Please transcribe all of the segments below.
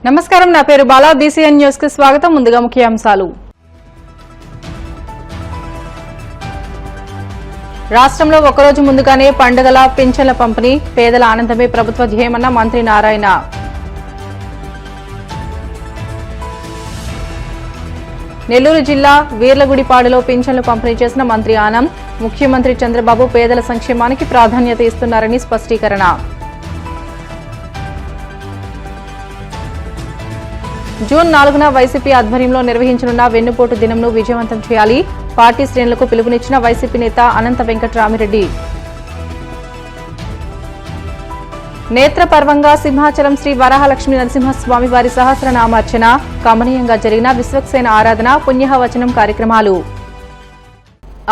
నమస్కారం, నా పేరు బాలా. బీసీఎన్ న్యూస్ కి స్వాగతం. ముందుగా ముఖ్యాంశాలు. రాష్ట్రంలో ఒకరోజు ముందుగానే పండుగల పింఛన్ల పంపిణీ, పేదల ఆనందమే ప్రభుత్వ ధ్యేయమన్న మంత్రి నారాయణ. నెల్లూరు జిల్లా వీర్లగుడిపాడులో పింఛన్లు పంపిణీ చేసిన మంత్రి ఆనం. ముఖ్యమంత్రి చంద్రబాబు పేదల సంక్షేమానికి ప్రాధాన్యత ఇస్తున్నారని స్పష్టీకరణ. జూన్ 4న వైసీపీ ఆధ్వర్యంలో నిర్వహించనున్న వెన్నుపోటు దినంను విజయవంతం చేయాలి. పార్టీ శ్రేణులకు పిలుపునిచ్చిన వైసీపీ నేత అనంత వెంకట్రామిరెడ్డి. నేత్రపర్వంగా సింహాచలం శ్రీ వరాహలక్ష్మీ నరసింహస్వామి వారి సహస్రనామార్చన, కమనీయంగా జరిగిన విశ్వక్సేన ఆరాధన, పుణ్యవచనం కార్యక్రమాలు.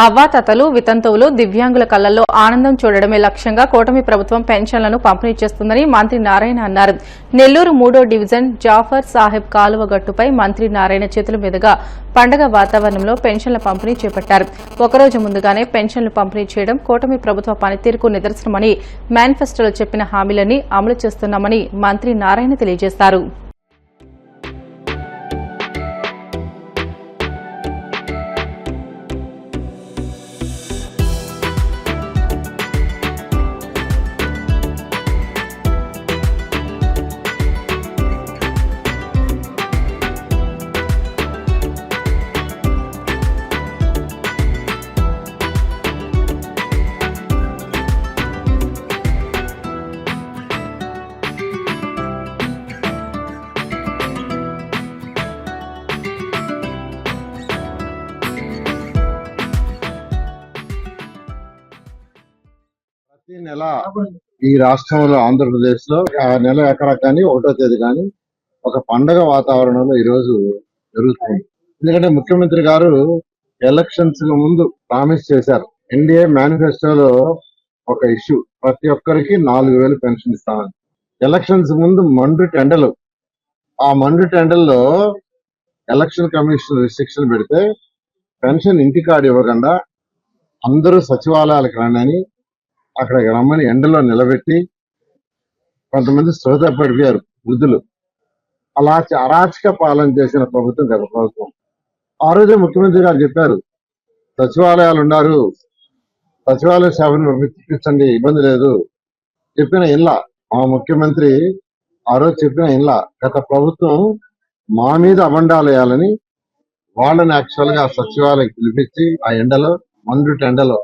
అవ్వాతాతలు, వితంతువులు, దివ్యాంగుల కళ్లలో ఆనందం చూడడమే లక్ష్యంగా కూటమి ప్రభుత్వం పెన్షన్లను పంపిణీ చేస్తుందని మంత్రి నారాయణ అన్నారు. నెల్లూరు 3వ డివిజన్ జాఫర్ సాహెబ్ కాలువ గట్టుపై మంత్రి నారాయణ చేతుల మీదుగా పండగ వాతావరణంలో పెన్షన్ల పంపిణీ చేపట్టారు. ఒకరోజు ముందుగానే పెన్షన్లు పంపిణీ చేయడం కూటమి ప్రభుత్వ పనితీరుకు నిదర్శనమని, మేనిఫెస్టోలో చెప్పిన హామీలన్నీ అమలు చేస్తున్నామని మంత్రి నారాయణ తెలియజేశారు. ప్రతి నెల ఈ రాష్ట్రంలో ఆంధ్రప్రదేశ్ లో నెల ఎక్కడ కానీ 1వ తేదీ కానీ ఒక పండగ వాతావరణంలో ఈ రోజు జరుగుతుంది. ఎందుకంటే ముఖ్యమంత్రి గారు ఎలక్షన్స్ ముందు ప్రామిస్ చేశారు. ఎన్డీఏ మేనిఫెస్టోలో ఒక ఇష్యూ, ప్రతి ఒక్కరికి 4,000 పెన్షన్ ఇస్తామని. ఎలక్షన్స్ ముందు మండు టెండలు, ఆ మండు టెండల్లో ఎలక్షన్ కమిషన్ రిస్ట్రిక్షన్ పెడితే పెన్షన్ ఇంటికాడ ఇవ్వకుండా అందరూ సచివాలయాలకు రండి అక్కడికి రమ్మని ఎండలో నిలబెట్టి కొంతమంది శ్రోత పడిపోయారు వృద్ధులు. అలా అరాచక పాలన చేసిన ప్రభుత్వం గత ప్రభుత్వం. ఆ రోజే ముఖ్యమంత్రి గారు చెప్పారు, సచివాలయాలు ఉన్నారు, సచివాలయ సేవను పంపించండి, ఇబ్బంది లేదు. చెప్పిన ఇన్లా మా ముఖ్యమంత్రి ఆ రోజు చెప్పిన ఇన్లా గత ప్రభుత్వం మా మీద అబండాలు వేయాలని వాళ్ళని యాక్చువల్ గా సచివాలయం పిలిపించి ఆ ఎండలో మండు టెండలో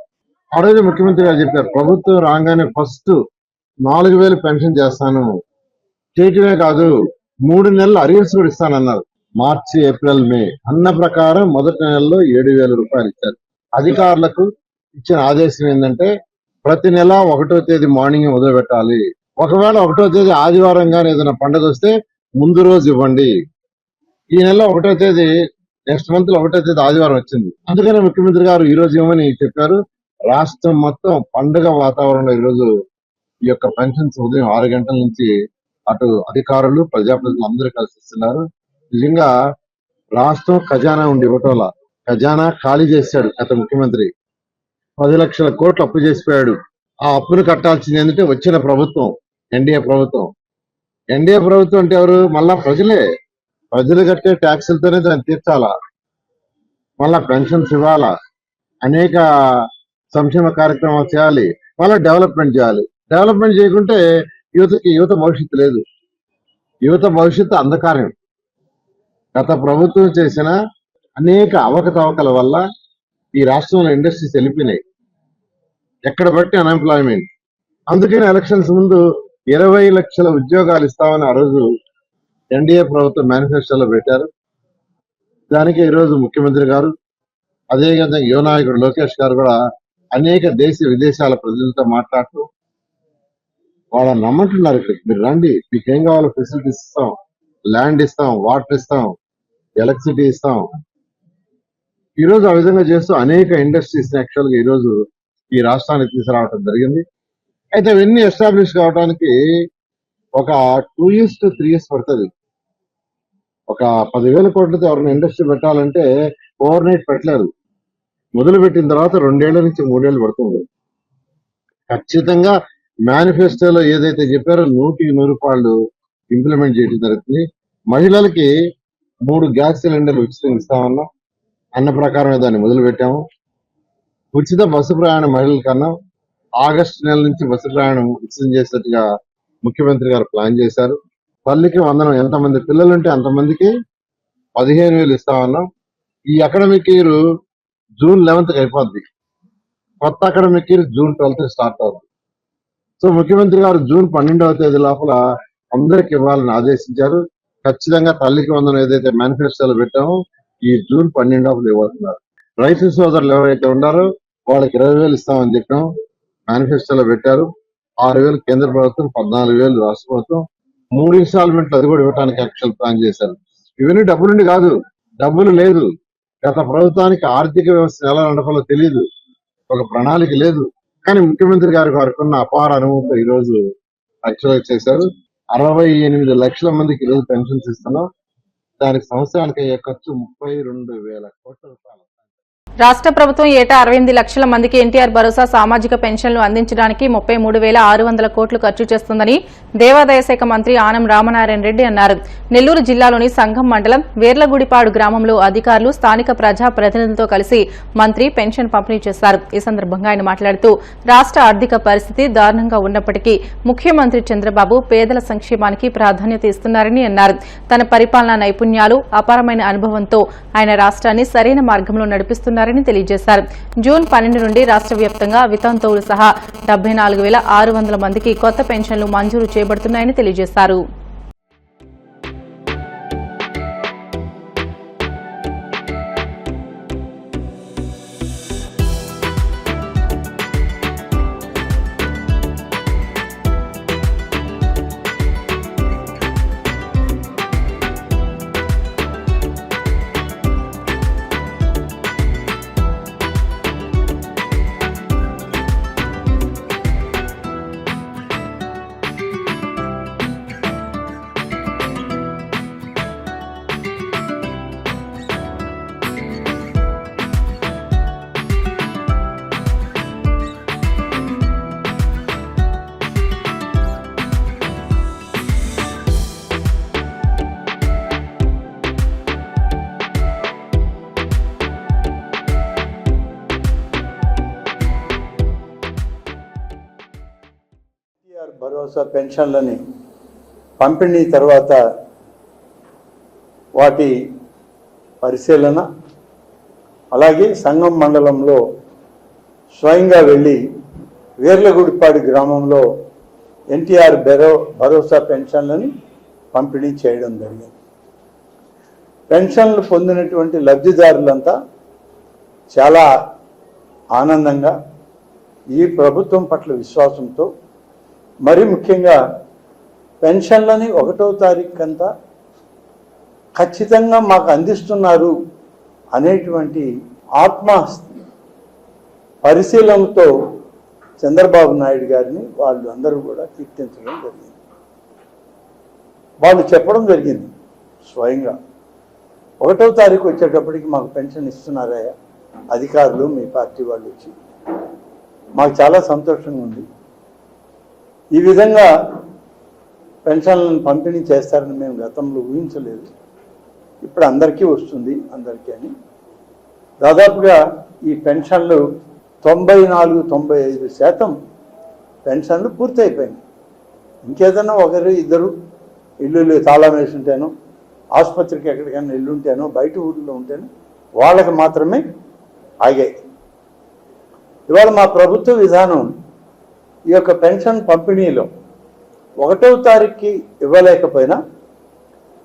ఆ రోజు ముఖ్యమంత్రి గారు చెప్పారు, ప్రభుత్వం రాగానే ఫస్ట్ 4,000 పెన్షన్ చేస్తాను, చేయటమే కాదు 3 నెలలు అరియర్స్ కూడా ఇస్తానన్నారు. మార్చి, ఏప్రిల్, మే అన్న ప్రకారం మొదటి నెలలో 7,000 రూపాయలు ఇచ్చారు. అధికారులకు ఇచ్చిన ఆదేశం ఏంటంటే ప్రతి నెల 1వ తేదీ మార్నింగ్ మొదలుపెట్టాలి. ఒకవేళ 1వ తేదీ ఆదివారం గానీ ఏదైనా పండుగ వస్తే ముందు రోజు ఇవ్వండి. ఈ నెల 1వ తేదీ, నెక్స్ట్ మంత్ లో 1వ తేదీ ఆదివారం వచ్చింది. అందుకనే ముఖ్యమంత్రి గారు ఈ రోజు ఇవ్వమని చెప్పారు. రాష్ట్రం మొత్తం పండుగ వాతావరణంలో ఈరోజు ఈ యొక్క పెన్షన్స్ ఉదయం 6 గంటల నుంచి అటు అధికారులు, ప్రజాప్రతినిధులు అందరూ కలిసి ఇస్తున్నారు. నిజంగా రాష్ట్రం ఖజానా ఉండి ఇవ్వటంలా ఖజానా ఖాళీ చేశాడు గత ముఖ్యమంత్రి. 10 లక్షల కోట్లు అప్పు చేసిపోయాడు. ఆ అప్పును కట్టాల్సింది ఏంటంటే వచ్చిన ప్రభుత్వం, ఎన్డీఏ ప్రభుత్వం. ఎన్డీఏ ప్రభుత్వం అంటే ఎవరు? మళ్ళా ప్రజలే. ప్రజలు కట్టే ట్యాక్సులతోనే దాన్ని తీర్చాలా, మళ్ళా పెన్షన్స్ ఇవ్వాలా, అనేక సంక్షేమ కార్యక్రమాలు చేయాలి, మళ్ళీ డెవలప్మెంట్ చేయాలి. డెవలప్మెంట్ చేయకుంటే యువత భవిష్యత్తు లేదు. యువత భవిష్యత్తు అంధకారం. గత ప్రభుత్వం చేసిన అనేక అవకతవకల వల్ల ఈ రాష్ట్రంలో ఇండస్ట్రీస్ వెళ్ళిపోయినాయి, ఎక్కడ బట్టి అన్ఎంప్లాయ్మెంట్. అందుకని ఎలక్షన్స్ ముందు 20 లక్షల ఉద్యోగాలు ఇస్తామని ఆ రోజు ఎన్డీఏ ప్రభుత్వం మేనిఫెస్టోలో పెట్టారు. దానికి ఈరోజు ముఖ్యమంత్రి గారు, అదేవిధంగా యువ నాయకుడు లోకేష్ గారు కూడా అనేక దేశ విదేశాల ప్రజలతో మాట్లాడుతూ వాళ్ళని నమ్మంటున్నారు. ఇక్కడ మీరు రండి, మీకు ఏం కావాలో ఫెసిలిటీస్ ఇస్తాం, ల్యాండ్ ఇస్తాం, వాటర్ ఇస్తాం, ఎలక్ట్రిసిటీ ఇస్తాం. ఈ రోజు ఆ విధంగా చేస్తూ అనేక ఇండస్ట్రీస్ యాక్చువల్ గా ఈ రోజు ఈ రాష్ట్రానికి తీసుకురావడం జరిగింది. అయితే అవన్నీ ఎస్టాబ్లిష్ కావడానికి ఒక 2 years to 3 years పడుతుంది. ఒక 10,000 కోట్లతో ఎవరైనా ఇండస్ట్రీ పెట్టాలంటే ఓవర్ నైట్ పెట్టలేరు. మొదలు పెట్టిన తర్వాత 2 ఏళ్ల నుంచి 3 ఏళ్ళు పడుతుంది. ఖచ్చితంగా మేనిఫెస్టోలో ఏదైతే చెప్పారో 100% ఇంప్లిమెంట్ చేయడం జరుగుతుంది. మహిళలకి 3 గ్యాస్ సిలిండర్లు ఉచితంగా ఇస్తామన్నాం. అన్న ప్రకారమే దాన్ని మొదలు పెట్టాము. ఉచిత బస్సు ప్రయాణం మహిళల కన్నా ఆగస్టు నెల నుంచి బస్సు ప్రయాణం ఉచితం చేసేట్టుగా ముఖ్యమంత్రి గారు ప్లాన్ చేశారు. తల్లికి వందనం, ఎంతమంది పిల్లలుంటే అంతమందికి 15,000 ఇస్తామన్నాం. ఈ అకాడమిక్ ఇయర్ జూన్ 11th అయిపోద్ది. కొత్త academic year June 12th start అవుతుంది. సో ముఖ్యమంత్రి గారు జూన్ 12వ తేదీ లోపల అందరికి ఇవ్వాలని ఆదేశించారు. ఖచ్చితంగా తల్లికి వందనం ఏదైతే మేనిఫెస్టోలో పెట్టామో ఈ జూన్ 12వ ఇవ్వతున్నారు. రైతు సోదరులు ఎవరైతే ఉన్నారో వాళ్ళకి 20,000 ఇస్తామని చెప్పాం. మేనిఫెస్టోలో పెట్టారు. 6,000 కేంద్ర ప్రభుత్వం, 14,000 రాష్ట్ర ప్రభుత్వం. 3 ఇన్స్టాల్మెంట్లు అది కూడా ఇవ్వడానికి యాక్చువల్ ప్లాన్ చేశారు. ఇవన్నీ డబ్బులుండి కాదు, డబ్బులు లేదు. గత ప్రభుత్వానికి ఆర్థిక వ్యవస్థ ఎలా నడపాలో తెలియదు, ఒక ప్రణాళిక లేదు. కానీ ముఖ్యమంత్రి గారికి వారికి ఉన్న అపార అనుభవంతో ఈ రోజు యాక్చువల్ చేశారు. 68 లక్షల మందికి ఈ రోజు పెన్షన్స్ ఇస్తున్నాం. దానికి సంవత్సరానికి అయ్యే ఖర్చు 32,000 కోట్ల రూపాయలు. రాష్ట్ర ప్రభుత్వం ఏటా 68 లక్షల మందికి ఎన్టీఆర్ భరోసా సామాజిక పెన్షన్లు అందించడానికి 33,600 కోట్లు ఖర్చు చేస్తుందని దేవాదాయ శాఖ మంత్రి ఆనం రామనారాయణ రెడ్డి అన్నారు. నెల్లూరు జిల్లాలోని సంఘం మండలం వేర్లగుడిపాడు గ్రామంలో అధికారులు, స్థానిక ప్రజా ప్రతినిధులతో కలిసి మంత్రి పెన్షన్ పంపిణీ చేశారు. ఈ సందర్భంగా ఆయన మాట్లాడుతూ రాష్ట్ర ఆర్థిక పరిస్థితి దారుణంగా ఉన్నప్పటికీ ముఖ్యమంత్రి చంద్రబాబు పేదల సంక్షేమానికి ప్రాధాన్యత ఇస్తున్నారని అన్నారు. తన పరిపాలనా నైపుణ్యాలు, అపారమైన అనుభవంతో ఆయన రాష్ట్రాన్ని సరైన మార్గంలో నడిపిస్తున్నారని తెలియజేశారు. జూన్ 12 నుండి రాష్ట్ర వ్యాప్తంగా వితంతువులు సహా 74,600 మందికి కొత్త పెన్షన్లు మంజూరు చేయబడుతున్నాయని తెలియజేశారు. భరోసా పెన్షన్లని పంపిణీ తర్వాత వాటి పరిశీలన, అలాగే సంగం మండలంలో స్వయంగా వెళ్ళి వేర్లగుడిపాడు గ్రామంలో ఎన్టీఆర్ భరోసా పెన్షన్లని పంపిణీ చేయడం జరిగింది. పెన్షన్లు పొందినటువంటి లబ్ధిదారులంతా చాలా ఆనందంగా, ఈ ప్రభుత్వం పట్ల విశ్వాసంతో, మరి ముఖ్యంగా పెన్షన్లని 1వ తారీఖు అంతా ఖచ్చితంగా మాకు అందిస్తున్నారు అనేటువంటి ఆత్మ పరిశీలనతో చంద్రబాబు నాయుడు గారిని వాళ్ళు అందరూ కూడా కీర్తించడం జరిగింది. వాళ్ళు చెప్పడం జరిగింది స్వయంగా, 1వ తారీఖు వచ్చేటప్పటికి మాకు పెన్షన్ ఇస్తున్నారా అధికారులు, మీ పార్టీ వాళ్ళు వచ్చి, మాకు చాలా సంతోషంగా ఉంది. ఈ విధంగా పెన్షన్లను పంపిణీ చేస్తారని మేము గతంలో ఊహించలేదు. ఇప్పుడు అందరికీ వస్తుంది, అందరికీ అని దాదాపుగా ఈ పెన్షన్లు 94-95% పెన్షన్లు పూర్తయిపోయినాయి. ఇంకేదన్నా ఒకరు ఇద్దరు ఇల్లు తాళం వేసి ఉంటేనో, ఆసుపత్రికి ఎక్కడికైనా ఇల్లు ఉంటేనో, బయట ఊళ్ళో ఉంటేనో వాళ్ళకి మాత్రమే ఆగాయి. ఇవాళ మా ప్రభుత్వ విధానం ఈ యొక్క పెన్షన్ పంపిణీలో 1వ తారీఖుకి ఇవ్వలేకపోయినా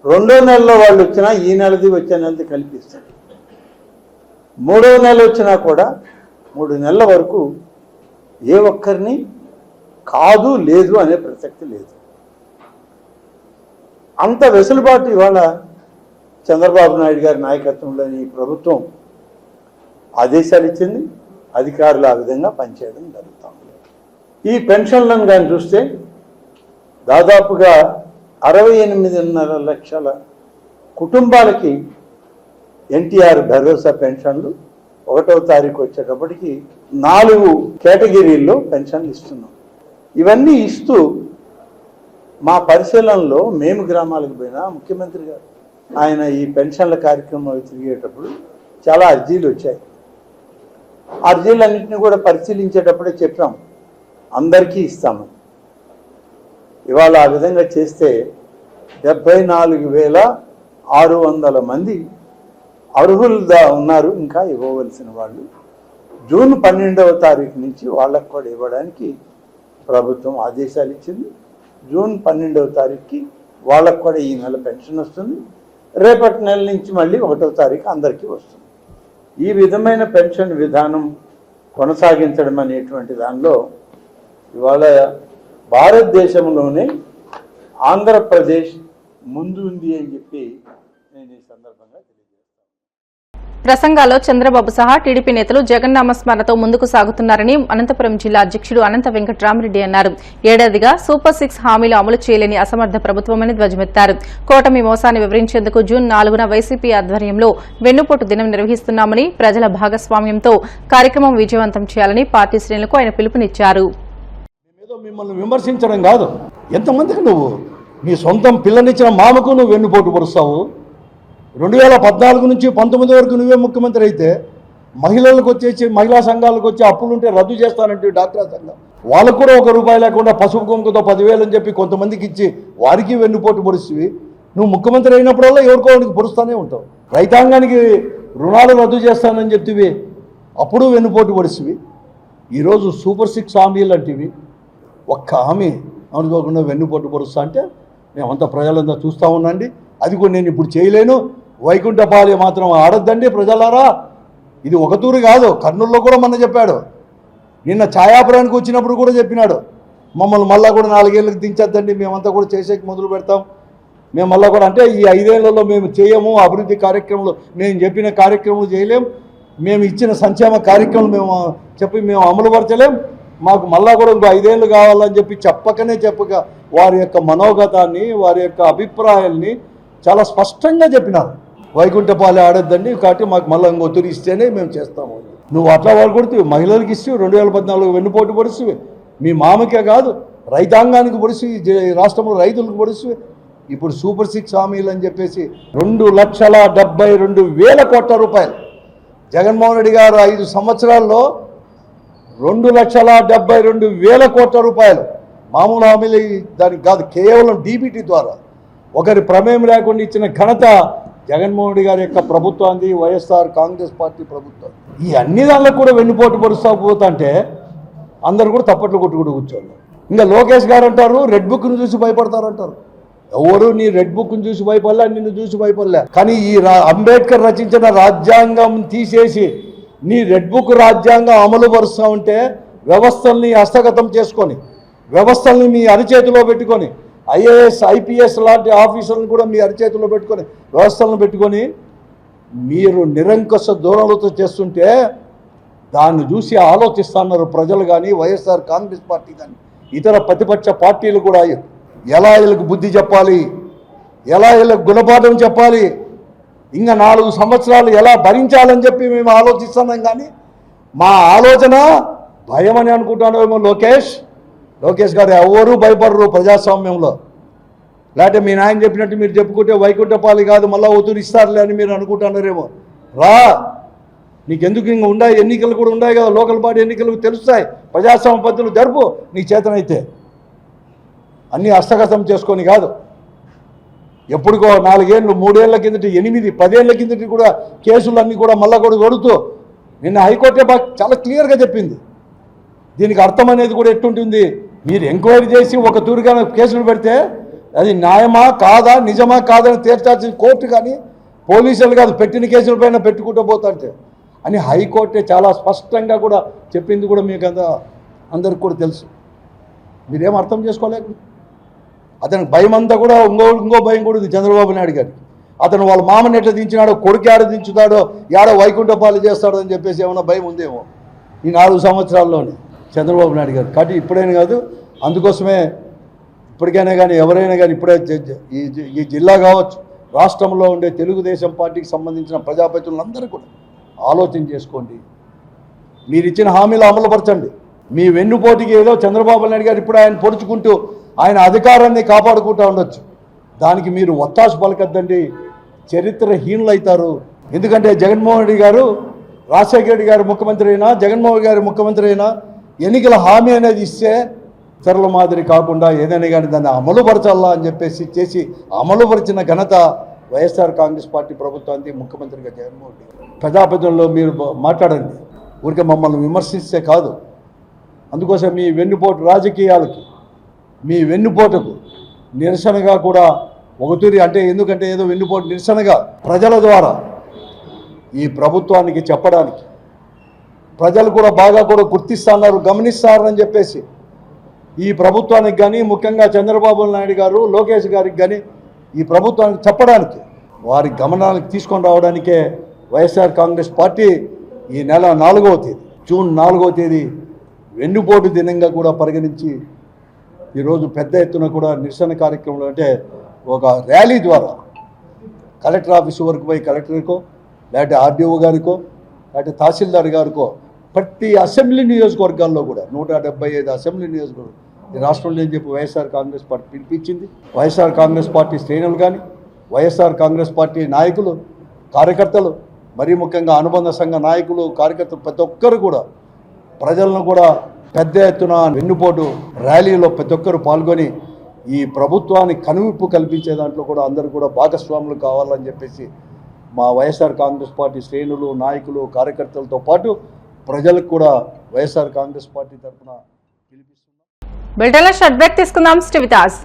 2వ నెలలో వాళ్ళు వచ్చినా ఈ నెలది వచ్చే నెలది కల్పిస్తారు. 3వ నెల వచ్చినా కూడా 3 నెలల వరకు ఏ ఒక్కరిని కాదు లేదు అనే ప్రసక్తి లేదు. అంత వెసులుబాటు ఇవాళ చంద్రబాబు నాయుడు గారి నాయకత్వంలోని ప్రభుత్వం ఆదేశాలు ఇచ్చింది. అధికారులు ఆ విధంగా పనిచేయడం జరుగుతుంది. ఈ పెన్షన్లను కానీ చూస్తే దాదాపుగా 68.5 లక్షల కుటుంబాలకి ఎన్టీఆర్ భరోసా పెన్షన్లు 1వ తారీఖు వచ్చేటప్పటికి 4 కేటగిరీల్లో పెన్షన్లు ఇస్తున్నాం. ఇవన్నీ ఇస్తూ మా పరిశీలనలో మేము గ్రామాలకు పోయినా ముఖ్యమంత్రి గారు ఆయన ఈ పెన్షన్ల కార్యక్రమాలు తిరిగేటప్పుడు చాలా అర్జీలు వచ్చాయి. అర్జీలన్నింటినీ కూడా పరిశీలించేటప్పుడే చెప్పాం అందరికీ ఇస్తాము. ఇవాళ ఆ విధంగా చేస్తే 74,600 మంది అర్హులుగా ఉన్నారు. ఇంకా ఇవ్వవలసిన వాళ్ళు జూన్ 12వ తారీఖు నుంచి వాళ్ళకు కూడా ఇవ్వడానికి ప్రభుత్వం ఆదేశాలు ఇచ్చింది. జూన్ 12వ తారీఖుకి వాళ్ళకు కూడా ఈ నెల పెన్షన్ వస్తుంది. రేపటి నెల నుంచి మళ్ళీ 1వ తారీఖు అందరికీ వస్తుంది. ఈ విధమైన పెన్షన్ విధానం కొనసాగించడం అనేటువంటి దానిలో ఇవాళ భారతదేశంలోనే ఆంధ్రప్రదేశ్ ముందు ఉంది అని చెప్పి నేను ఈ సందర్భంగా తెలియజేస్తాను. ప్రసంగాల్లో చంద్రబాబు సహా టీడీపీ నేతలు జగన్నామస్మరణతో ముందుకు సాగుతున్నారని అనంతపురం జిల్లా అధ్యక్షుడు అనంత వెంకట్రామరెడ్డి అన్నారు. ఏడాదిగా సూపర్ 6 హామీలు అమలు చేయలేని అసమర్థ ప్రభుత్వమని ధ్వజమెత్తారు. కూటమి మోసాన్ని వివరించేందుకు జూన్ 4న వైసీపీ ఆధ్వర్యంలో వెన్నుపోటు దినం నిర్వహిస్తున్నామని, ప్రజల భాగస్వామ్యంతో కార్యక్రమం విజయవంతం చేయాలని పార్టీ శ్రేణులకు ఆయన పిలుపునిచ్చారు. మిమ్మల్ని విమర్శించడం కాదు, ఎంతమందికి నువ్వు నీ సొంతం పిల్లనిచ్చిన మామకు నువ్వు వెన్నుపోటు పొరుస్తావు. 2014 నుంచి 19 వరకు నువ్వే ముఖ్యమంత్రి అయితే మహిళలకు వచ్చేసి మహిళా సంఘాలకు వచ్చి అప్పులుంటే రద్దు చేస్తానంటే డాక్టర్ సంఘం వాళ్ళకు కూడా ₹1 లేకుండా పసుపు కుంకుతో 10,000 అని చెప్పి కొంతమందికి ఇచ్చి వారికి వెన్నుపోటు పొరుస్తుంది. నువ్వు ముఖ్యమంత్రి అయినప్పుడల్లా ఎవరికోనికి పొరుస్తూనే ఉంటావు. రైతాంగానికి రుణాలు రద్దు చేస్తానని చెప్తివి, అప్పుడు వెన్నుపోటు పొరుస్తుంది. ఈరోజు సూపర్ 6 హామీలు అంటివి, ఒక్క హామీ అనుకోకుండా వెన్నుపోటు పొరుస్తా అంటే మేమంతా ప్రజలంతా చూస్తూ ఉన్నాండి. అది కూడా నేను ఇప్పుడు చేయలేను. వైకుంఠపాలి మాత్రం ఆడొద్దండి ప్రజలారా. ఇది ఒక తూరు కాదు, కర్నూలులో కూడా మొన్న చెప్పాడు. నిన్న ఛాయాపురానికి వచ్చినప్పుడు కూడా చెప్పినాడు, మమ్మల్ని మళ్ళా కూడా 4 ఏళ్ళకి దించొద్దండి, మేమంతా కూడా చేసేకి మొదలు పెడతాం. మేము మళ్ళీ కూడా అంటే ఈ 5 ఏళ్లలో మేము చేయము, అభివృద్ధి కార్యక్రమాలు మేము చెప్పిన కార్యక్రమాలు చేయలేం, మేము ఇచ్చిన సంక్షేమ కార్యక్రమాలు మేము అమలుపరచలేం, మాకు మళ్ళా కూడా ఇంకో 5 ఏళ్ళు కావాలని చెప్పి చెప్పక వారి యొక్క మనోగతాన్ని, వారి యొక్క అభిప్రాయాల్ని చాలా స్పష్టంగా చెప్పినారు. వైకుంఠపాలి ఆడొద్దండి కాబట్టి మాకు మళ్ళీ ఇంకో తూరి ఇస్తేనే మేము చేస్తాము. నువ్వు అట్లా వాళ్ళు కొడుతూ మహిళలకు ఇస్తూ 2014 వెన్నుపోటు పొడుస్తు, మీ మామకే కాదు రైతాంగానికి పొడుస్తు, రాష్ట్రంలో రైతులకు పొడుస్తు. ఇప్పుడు సూపర్ 6 హామీలు అని చెప్పేసి 2,72,000 కోట్ల రూపాయలు జగన్మోహన్ రెడ్డి గారు 5 సంవత్సరాల్లో 2,72,000 కోట్ల రూపాయలు మామూలు హామీలు దానికి కాదు, కేవలం డీబీటీ ద్వారా ఒకరి ప్రమేయం లేకుండా ఇచ్చిన ఘనత జగన్మోహన్ రెడ్డి గారి యొక్క ప్రభుత్వాన్ని, వైఎస్ఆర్ కాంగ్రెస్ పార్టీ ప్రభుత్వం. ఈ అన్ని దానిలో కూడా వెన్నుపోటు పొడుస్తూ పోతుంటే అందరు కూడా తప్పట్లు కొట్టుకుంటూ కూర్చోవాలి. ఇంకా లోకేష్ గారు అంటారు రెడ్ బుక్ను చూసి భయపడతారంటారు. ఎవరు నీ రెడ్ బుక్ను చూసి భయపడలే, నిన్ను చూసి భయపడలే. కానీ ఈ అంబేద్కర్ రచించిన రాజ్యాంగం తీసేసి నీ రెడ్ బుక్ రాజ్యాంగం అమలు పరుస్తూ ఉంటే వ్యవస్థల్ని హస్తగతం చేసుకొని, వ్యవస్థల్ని మీ అరిచేతిలో పెట్టుకొని, ఐఏఎస్ ఐపీఎస్ లాంటి ఆఫీసర్లను కూడా మీ అరిచేతిలో పెట్టుకొని, వ్యవస్థలను పెట్టుకొని మీరు నిరంకుశ ధోరణులతో చేస్తుంటే దాన్ని చూసి ఆలోచిస్తున్నారు ప్రజలు కానీ, వైఎస్ఆర్ కాంగ్రెస్ పార్టీ కానీ, ఇతర ప్రతిపక్ష పార్టీలు కూడా ఎలా వీళ్ళకి బుద్ధి చెప్పాలి, ఎలా వీళ్ళకి గుణపాఠం చెప్పాలి, ఇంకా 4 సంవత్సరాలు ఎలా భరించాలని చెప్పి మేము ఆలోచిస్తున్నాం. కానీ మా ఆలోచన భయం అని అనుకుంటానేమో లోకేష్ గారు ఎవరూ భయపడరు ప్రజాస్వామ్యంలో. లేకపోతే మీ నాయన చెప్పినట్టు మీరు చెప్పుకుంటే వైకుంఠపాలి కాదు మళ్ళీ ఒత్తిడి ఇస్తారులే అని మీరు అనుకుంటున్నారేమో. రా, నీకెందుకు ఇంకా ఉన్నాయి, ఎన్నికలు కూడా ఉన్నాయి కదా, లోకల్ బాడీ ఎన్నికలు తెలుస్తాయి, ప్రజాస్వామ్య పద్ధతులు జరుపు నీ చేతనైతే. అన్నీ హస్తగతం చేసుకొని కాదు, ఎప్పుడుకో 4 ఏళ్ళు 3 ఏళ్ల కిందటి 8 10 ఏళ్ల కిందటి కూడా కేసులన్నీ కూడా మళ్ళా కూడా కొడుతూ నిన్న హైకోర్టే చాలా క్లియర్గా చెప్పింది. దీనికి అర్థం అనేది కూడా ఎట్టుంటుంది, మీరు ఎంక్వైరీ చేసి ఒక తూరుగా కేసులు పెడితే అది న్యాయమా కాదా, నిజమా కాదని తేల్చాల్సిన కోర్టు కానీ పోలీసులు కాదు పెట్టిన కేసులపైన పెట్టుకుంటూ పోతాంటే అని హైకోర్టే చాలా స్పష్టంగా కూడా చెప్పింది కూడా మీకు అందరికి కూడా తెలుసు. మీరేం అర్థం చేసుకోలేక అతనికి భయం అంతా కూడా ఇంకో భయం కూడా ఉంది చంద్రబాబు నాయుడు గారికి. అతను వాళ్ళ మామని ఎట్లా దించినాడో, కొడుకు ఆడ దించుతాడో, ఆడ వైకుంఠపాలి చేస్తాడో అని చెప్పేసి ఏమైనా భయం ఉందేమో ఈ 4 సంవత్సరాల్లోనే చంద్రబాబు నాయుడు గారు. కాబట్టి ఇప్పుడైనా కాదు, అందుకోసమే ఇప్పటికైనా కానీ ఎవరైనా కానీ ఇప్పుడే ఈ జిల్లా కావచ్చు, రాష్ట్రంలో ఉండే తెలుగుదేశం పార్టీకి సంబంధించిన ప్రజాప్రతినిధులందరూ కూడా ఆలోచన చేసుకోండి. మీరు ఇచ్చిన హామీలు అమలుపరచండి. మీ వెన్నుపోటీకి ఏదో చంద్రబాబు నాయుడు గారు ఇప్పుడు ఆయన పొడుచుకుంటూ ఆయన అధికారాన్ని కాపాడుకుంటూ ఉండొచ్చు. దానికి మీరు ఒత్తాసు పలకద్దండి, చరిత్రహీనులు అవుతారు. ఎందుకంటే జగన్మోహన్ రెడ్డి గారు, రాజశేఖర రెడ్డి గారు ముఖ్యమంత్రి అయినా, జగన్మోహన్ గారు ముఖ్యమంత్రి అయినా ఎన్నికల హామీ అనేది ఇస్తే ఇతరుల మాదిరి కాకుండా ఏదైనా కానీ దాన్ని అమలుపరచాలా అని చెప్పేసి చేసి అమలుపరిచిన ఘనత వైఎస్ఆర్ కాంగ్రెస్ పార్టీ ప్రభుత్వానికి, ముఖ్యమంత్రిగా జగన్మోహన్ రెడ్డి గారు. ప్రజాప్రతినిధుల్లో మీరు మాట్లాడండి, ఊరికే మమ్మల్ని విమర్శిస్తే కాదు. అందుకోసం మీ వెన్నుపోటు రాజకీయాలకి, మీ వెన్నుపోటుకు నిరసనగా కూడా ఒకతూరి అంటే ఎందుకంటే ఏదో వెన్నుపోటు నిరసనగా ప్రజల ద్వారా ఈ ప్రభుత్వానికి చెప్పడానికి, ప్రజలు కూడా బాగా కూడా గుర్తిస్తున్నారు, గమనిస్తారని చెప్పేసి ఈ ప్రభుత్వానికి కానీ, ముఖ్యంగా చంద్రబాబు నాయుడు గారు, లోకేష్ గారికి కానీ ఈ ప్రభుత్వానికి చెప్పడానికి, వారి గమనానికి తీసుకొని రావడానికే వైఎస్ఆర్ కాంగ్రెస్ పార్టీ ఈ నెల 4వ తేదీ, జూన్ 4వ తేదీ వెన్నుపోటు దినంగా కూడా పరిగణించి ఈరోజు పెద్ద ఎత్తున కూడా నిరసన కార్యక్రమంలో అంటే ఒక ర్యాలీ ద్వారా కలెక్టర్ ఆఫీసు వరకు పోయి కలెక్టర్కో, లేకపోతే ఆర్డీఓ గారికో, లేకపోతే తహసీల్దార్ గారికో, ప్రతి అసెంబ్లీ నియోజకవర్గాల్లో కూడా 175 అసెంబ్లీ నియోజకవర్గం ఈ రాష్ట్రంలో అని చెప్పి వైఎస్ఆర్ కాంగ్రెస్ పార్టీ పిలిపించింది. వైఎస్ఆర్ కాంగ్రెస్ పార్టీ శ్రేణులు కానీ, వైఎస్ఆర్ కాంగ్రెస్ పార్టీ నాయకులు, కార్యకర్తలు, మరీ ముఖ్యంగా అనుబంధ సంఘ నాయకులు, కార్యకర్తలు ప్రతి ఒక్కరు కూడా ప్రజలను కూడా పెద్ద ఎత్తున వెన్నుపోటు ర్యాలీలో ప్రతి ఒక్కరు పాల్గొని ఈ ప్రభుత్వానికి కనువిప్పు కల్పించే దాంట్లో కూడా అందరూ కూడా భాగస్వాములు కావాలని చెప్పేసి మా వైఎస్ఆర్ కాంగ్రెస్ పార్టీ శ్రేణులు, నాయకులు, కార్యకర్తలతో పాటు ప్రజలకు కూడా వైఎస్ఆర్ కాంగ్రెస్ పార్టీ తరఫున పిలిపిస్తున్నాం. బులెటిన్లో షార్ట్ బ్రేక్ తీసుకుందాం. Stay with us.